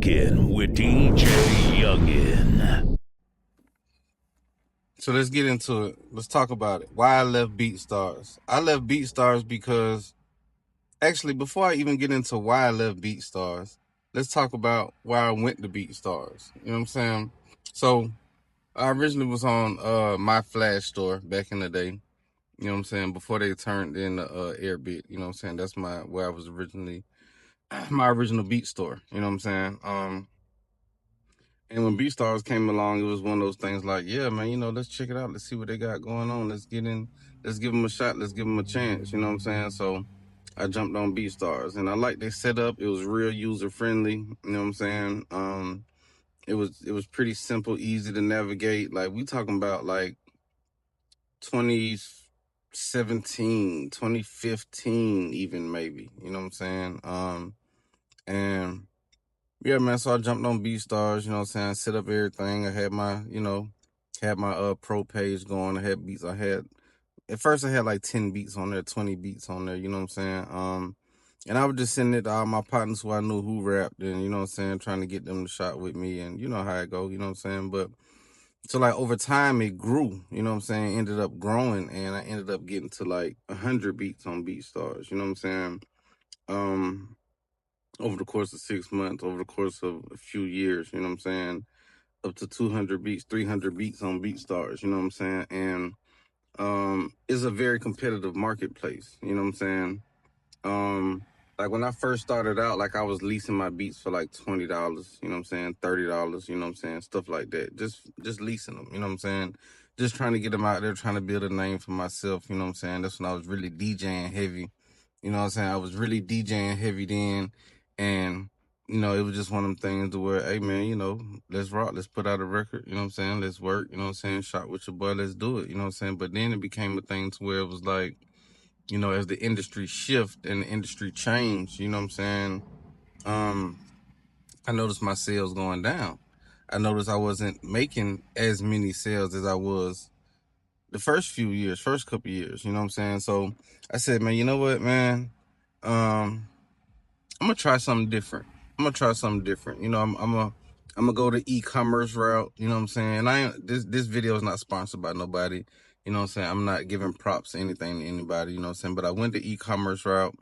Rockin' with DJ Yungin. So let's get into it. Let's talk about it. Why I left BeatStars. I left BeatStars because, actually, before I even get into why I left BeatStars, let's talk about why I went to BeatStars. You know what I'm saying? So I originally was on my Flash store back in the day. You know what I'm saying? Before they turned into Airbit. You know what I'm saying? That's where I was originally, my original beat store. You know what I'm saying? And when BeatStars came along, it was one of those things like, yeah, man, let's check it out. Let's see what they got going on. Let's get in. Let's give them a shot. Let's give them a chance. You know what I'm saying? So I jumped on BeatStars, and I liked their setup. It was real user friendly. You know what I'm saying? It was pretty simple, easy to navigate. Like, we talking about like 2017, 2015, even maybe. You know what I'm saying? And yeah, man, so I jumped on BeatStars, you know what I'm saying, set up everything. I had my, pro page going. I had beats. At first I had like 10 beats on there, 20 beats on there, you know what I'm saying? And I was just sending it to all my partners who I knew who rapped and, you know what I'm saying, trying to get them to shot with me, and you know how it go, you know what I'm saying? But so like over time it grew, you know what I'm saying, ended up growing, and I ended up getting to like 100 beats on BeatStars, you know what I'm saying? Over the course of 6 months, over the course of a few years, you know what I'm saying? Up to 200 beats, 300 beats on BeatStars, you know what I'm saying? And it's a very competitive marketplace, you know what I'm saying? Like when I first started out, like I was leasing my beats for like $20, you know what I'm saying? $30, you know what I'm saying? Stuff like that. Just leasing them, you know what I'm saying? Just trying to get them out there, trying to build a name for myself, you know what I'm saying? That's when I was really DJing heavy. You know what I'm saying? I was really DJing heavy then. And, it was just one of them things to where, hey, man, let's rock. Let's put out a record. You know what I'm saying? Let's work. You know what I'm saying? Shot with your boy. Let's do it. You know what I'm saying? But then it became a thing to where it was like, as the industry shift and the industry changed, you know what I'm saying? I noticed my sales going down. I noticed I wasn't making as many sales as I was the first couple years, you know what I'm saying? So I said, man, you know what, man? I'm gonna try something different. I'm gonna go the e-commerce route. You know what I'm saying? And this video is not sponsored by nobody. You know what I'm saying? I'm not giving props or anything to anybody. You know what I'm saying? But I went the e-commerce route.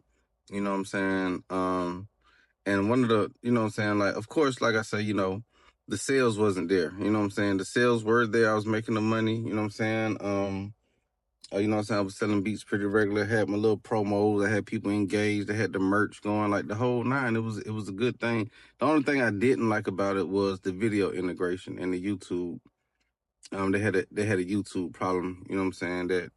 You know what I'm saying? And one of the, you know what I'm saying? Like, of course, like I say, the sales wasn't there. You know what I'm saying? The sales were there. I was making the money. You know what I'm saying? You know what I'm saying? I was selling beats pretty regular. I had my little promos. I had people engaged. I had the merch going, like the whole nine. It was a good thing. The only thing I didn't like about it was the video integration and the YouTube. They had a YouTube problem. You know what I'm saying? That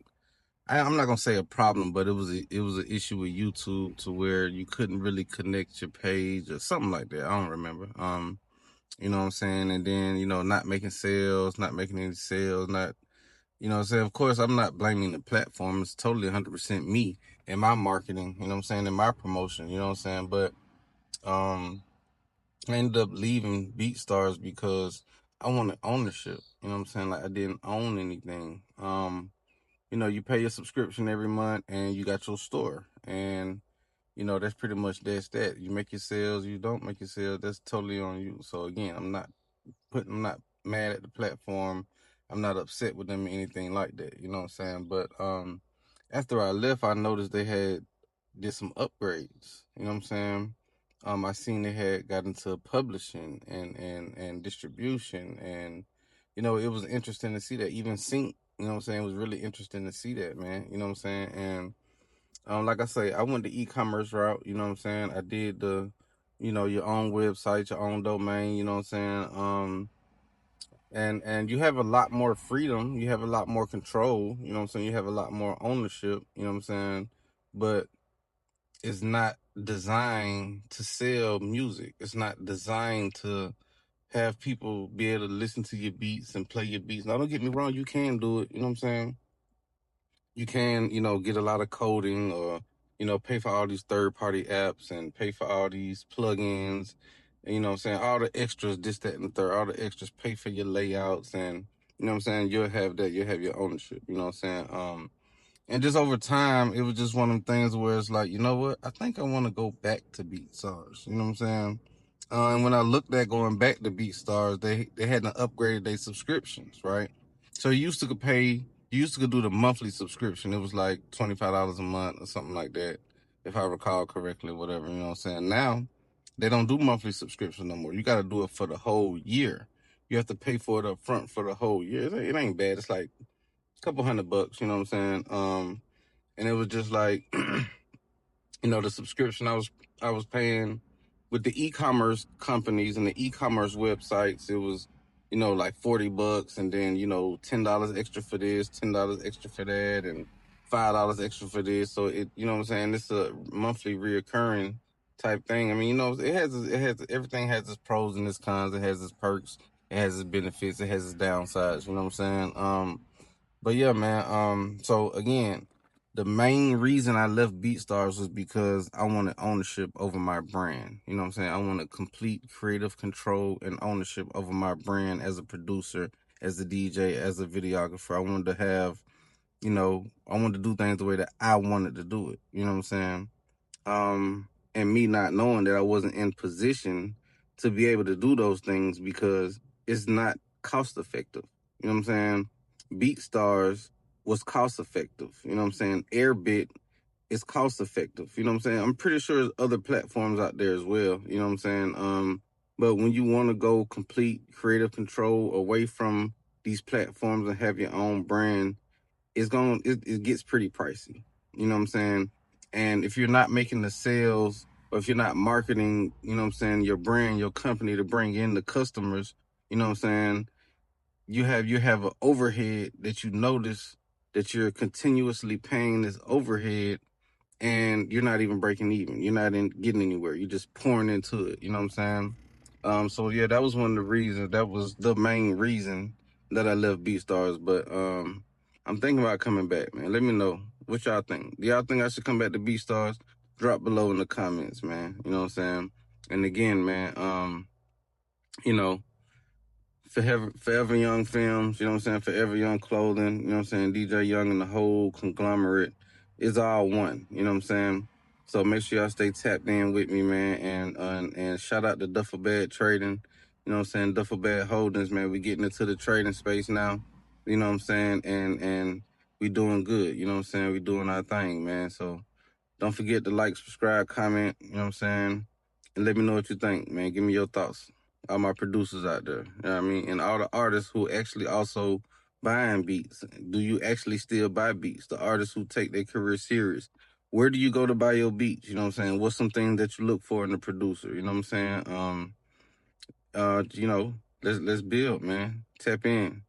I'm not gonna say a problem, but it was an issue with YouTube to where you couldn't really connect your page or something like that. I don't remember. You know what I'm saying? And then not making sales, not making any sales, not. You know what I'm saying? Of course, I'm not blaming the platform. It's totally 100% me and my marketing, you know what I'm saying, and my promotion, you know what I'm saying? But um, I ended up leaving BeatStars because I wanted ownership, you know what I'm saying? Like, I didn't own anything. You pay your subscription every month and you got your store. And, that's pretty much that. You make your sales, you don't make your sales, that's totally on you. So again, I'm not mad at the platform. I'm not upset with them or anything like that. You know what I'm saying? But after I left, I noticed they did some upgrades. You know what I'm saying? I seen they had got into publishing and distribution, and it was interesting to see that. Even sync, you know what I'm saying, it was really interesting to see that, man. You know what I'm saying? And like I say, I went the e-commerce route. You know what I'm saying? I did the, your own website, your own domain. You know what I'm saying? And you have a lot more freedom, you have a lot more control, you know what I'm saying, you have a lot more ownership, you know what I'm saying, but it's not designed to sell music. It's not designed to have people be able to listen to your beats and play your beats. Now, don't get me wrong, you can do it, you know what I'm saying? You can, get a lot of coding, or, pay for all these third-party apps and pay for all these plugins, and, you know what I'm saying, all the extras, this, that, and the third, all the extras, pay for your layouts, and, you know what I'm saying, you'll have that, you'll have your ownership, you know what I'm saying? And just over time, it was just one of them things where it's like, you know what, I think I want to go back to BeatStars, you know what I'm saying? And when I looked at going back to BeatStars, they hadn't upgraded their subscriptions, right? So you used to could do the monthly subscription. It was like $25 a month or something like that, if I recall correctly, whatever, you know what I'm saying? Now, they don't do monthly subscription no more. You got to do it for the whole year. You have to pay for it up front for the whole year. It ain't bad. It's like a couple $100, you know what I'm saying? And it was just like, the subscription I was paying with the e-commerce companies and the e-commerce websites. It was, like $40, and then $10 extra for this, $10 extra for that, and $5 extra for this. So it, you know what I'm saying, it's a monthly reoccurring type thing. I mean, everything has its pros and its cons. It has its perks, it has its benefits, it has its downsides. You know what I'm saying? But yeah, man. So again, the main reason I left BeatStars was because I wanted ownership over my brand. You know what I'm saying? I wanted complete creative control and ownership over my brand as a producer, as a DJ, as a videographer. I wanted to have, I wanted to do things the way that I wanted to do it. You know what I'm saying? And me not knowing that I wasn't in position to be able to do those things because it's not cost effective. You know what I'm saying? BeatStars was cost effective. You know what I'm saying? Airbit is cost effective. You know what I'm saying? I'm pretty sure there's other platforms out there as well. You know what I'm saying? But when you want to go complete creative control away from these platforms and have your own brand, it gets pretty pricey. You know what I'm saying? And if you're not making the sales, or if you're not marketing, you know what I'm saying, your brand, your company to bring in the customers, you know what I'm saying, you have an overhead that you notice that you're continuously paying this overhead, and you're not even breaking even. You're not getting anywhere. You're just pouring into it. You know what I'm saying? So yeah, that was one of the reasons. That was the main reason that I left BeatStars. But I'm thinking about coming back, man. Let me know what y'all think. Do y'all think I should come back to BeatStars? Drop below in the comments, man. You know what I'm saying? And again, man, you know, Forever Young Films, you know what I'm saying? Forever Young Clothing, you know what I'm saying? DJ Young and the whole conglomerate is all one, you know what I'm saying? So make sure y'all stay tapped in with me, man. And shout out to Duffel Bag Trading, you know what I'm saying? Duffel Bag Holdings, man. We getting into the trading space now, you know what I'm saying? And we doing good, you know what I'm saying? We doing our thing, man. So don't forget to like, subscribe, comment, you know what I'm saying? And let me know what you think, man. Give me your thoughts. All my producers out there, you know what I mean? And all the artists who actually also buying beats. Do you actually still buy beats? The artists who take their career serious. Where do you go to buy your beats? You know what I'm saying? What's some things that you look for in a producer? You know what I'm saying? You know, let's build, man. Tap in.